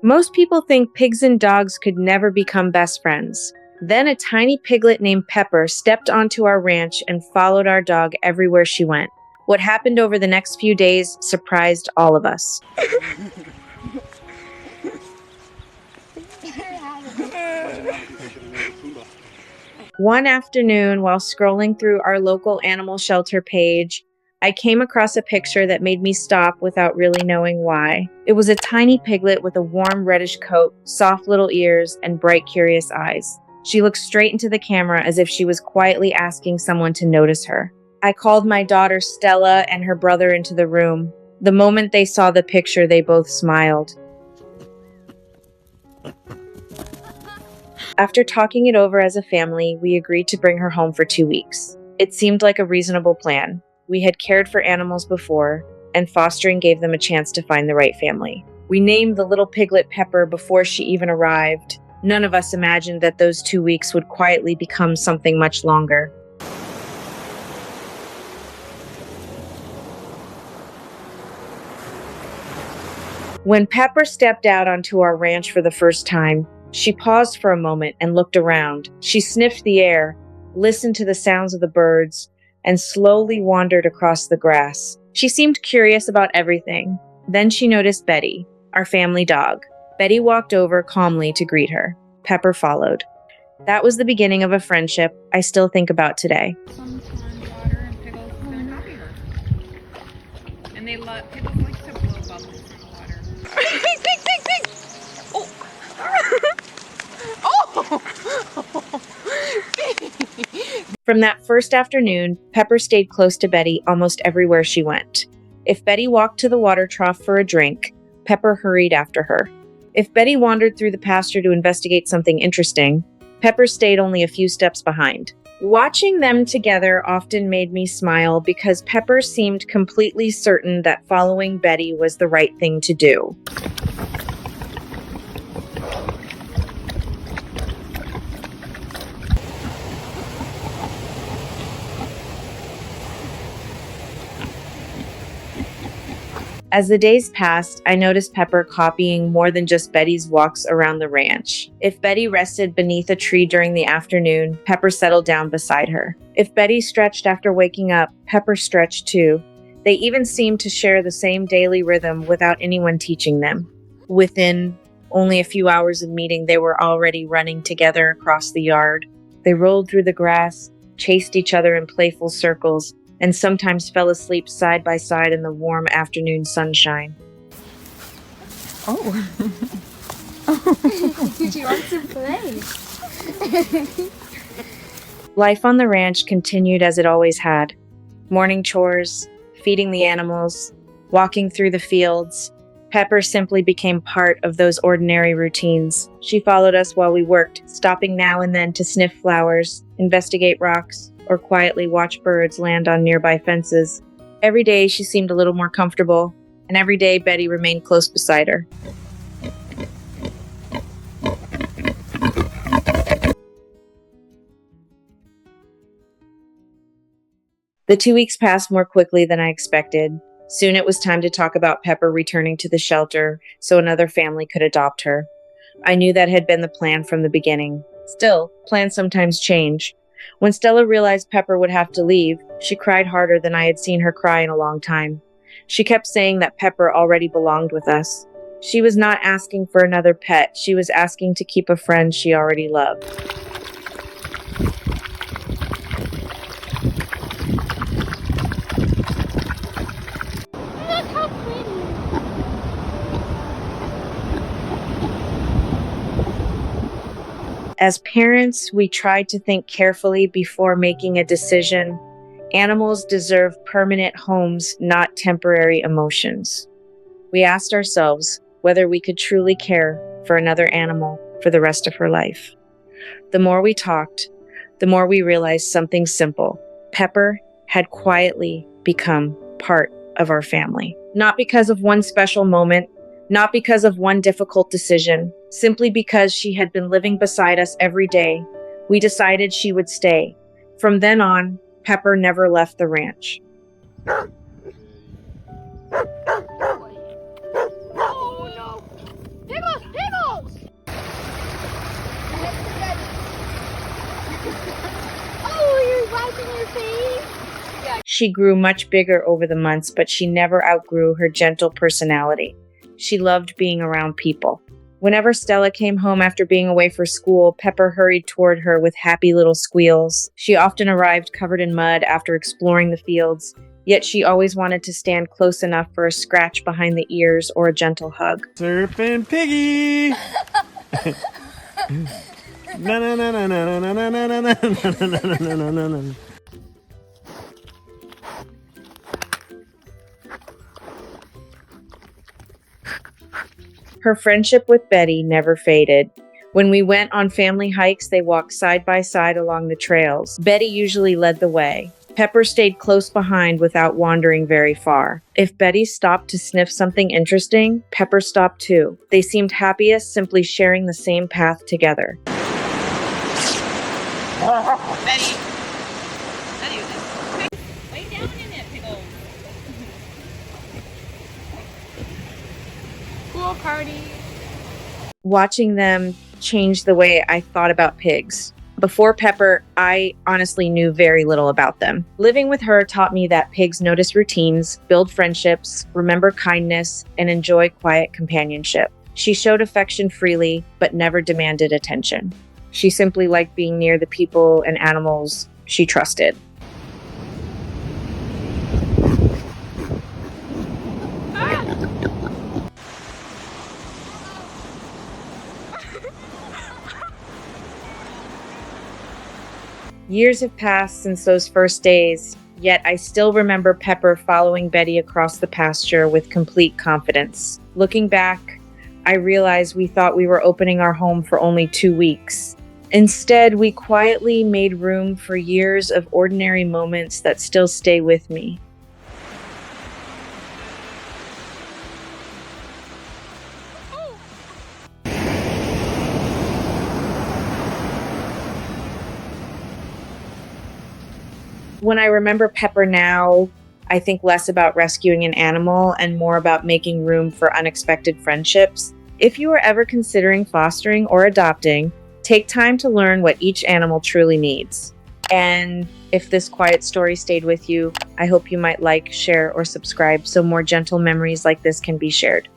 Most people think pigs and dogs could never become best friends. Then a tiny piglet named Pepper stepped onto our ranch and followed our dog everywhere she went. What happened over the next few days surprised all of us. One afternoon, while scrolling through our local animal shelter page, I came across a picture that made me stop without really knowing why. It was a tiny piglet with a warm reddish coat, soft little ears, and bright, curious eyes. She looked straight into the camera as if she was quietly asking someone to notice her. I called my daughter Stella and her brother into the room. The moment they saw the picture, they both smiled. After talking it over as a family, we agreed to bring her home for 2 weeks. It seemed like a reasonable plan. We had cared for animals before, and fostering gave them a chance to find the right family. We named the little piglet Pepper before she even arrived. None of us imagined that those 2 weeks would quietly become something much longer. When Pepper stepped out onto our ranch for the first time, she paused for a moment and looked around. She sniffed the air, listened to the sounds of the birds, and slowly wandered across the grass. She seemed curious about everything. Then she noticed Betty, our family dog. Betty walked over calmly to greet her. Pepper followed. That was the beginning of a friendship I still think about today. Sometimes water and pickles are happier. And pickles like to blow bubbles in the water. Pig, pig, pig, pig! Oh! Oh! From that first afternoon, Pepper stayed close to Betty almost everywhere she went. If Betty walked to the water trough for a drink, Pepper hurried after her. If Betty wandered through the pasture to investigate something interesting, Pepper stayed only a few steps behind. Watching them together often made me smile because Pepper seemed completely certain that following Betty was the right thing to do. As the days passed, I noticed Pepper copying more than just Betty's walks around the ranch. If Betty rested beneath a tree during the afternoon, Pepper settled down beside her. If Betty stretched after waking up, Pepper stretched too. They even seemed to share the same daily rhythm without anyone teaching them. Within only a few hours of meeting, they were already running together across the yard. They rolled through the grass, chased each other in playful circles, and sometimes fell asleep side by side in the warm afternoon sunshine. Oh. Did you want to play? Life on the ranch continued as it always had. Morning chores, feeding the animals, walking through the fields. Pepper simply became part of those ordinary routines. She followed us while we worked, stopping now and then to sniff flowers, investigate rocks, or quietly watch birds land on nearby fences. Every day she seemed a little more comfortable, and every day Betty remained close beside her. The 2 weeks passed more quickly than I expected. Soon it was time to talk about Pepper returning to the shelter so another family could adopt her. I knew that had been the plan from the beginning. Still, plans sometimes change. When Stella realized Pepper would have to leave, she cried harder than I had seen her cry in a long time. She kept saying that Pepper already belonged with us. She was not asking for another pet. She was asking to keep a friend she already loved. Look how pretty. As parents, we tried to think carefully before making a decision. Animals deserve permanent homes, not temporary emotions. We asked ourselves whether we could truly care for another animal for the rest of her life. The more we talked, the more we realized something simple. Pepper had quietly become part of our family. Not because of one special moment, not because of one difficult decision, simply because she had been living beside us every day. We decided she would stay. From then on, Pepper never left the ranch. Oh no! Pickles! in your face? She grew much bigger over the months, but she never outgrew her gentle personality. She loved being around people. Whenever Stella came home after being away for school, Pepper hurried toward her with happy little squeals. She often arrived covered in mud after exploring the fields, yet she always wanted to stand close enough for a scratch behind the ears or a gentle hug. Surfing Piggy! Na na na na na na na na na na na na na. Her friendship with Betty never faded. When we went on family hikes, they walked side by side along the trails. Betty usually led the way. Pepper stayed close behind without wandering very far. If Betty stopped to sniff something interesting, Pepper stopped too. They seemed happiest simply sharing the same path together. Betty. Betty, lay down in it, Pickle. Pool party. Watching them changed the way I thought about pigs. Before Pepper, I honestly knew very little about them. Living with her taught me that pigs notice routines, build friendships, remember kindness, and enjoy quiet companionship. She showed affection freely, but never demanded attention. She simply liked being near the people and animals she trusted. Years have passed since those first days, yet I still remember Pepper following Betty across the pasture with complete confidence. Looking back, I realized we thought we were opening our home for only 2 weeks. Instead, we quietly made room for years of ordinary moments that still stay with me. When I remember Pepper now, I think less about rescuing an animal and more about making room for unexpected friendships. If you are ever considering fostering or adopting, take time to learn what each animal truly needs. And if this quiet story stayed with you, I hope you might like, share, or subscribe so more gentle memories like this can be shared.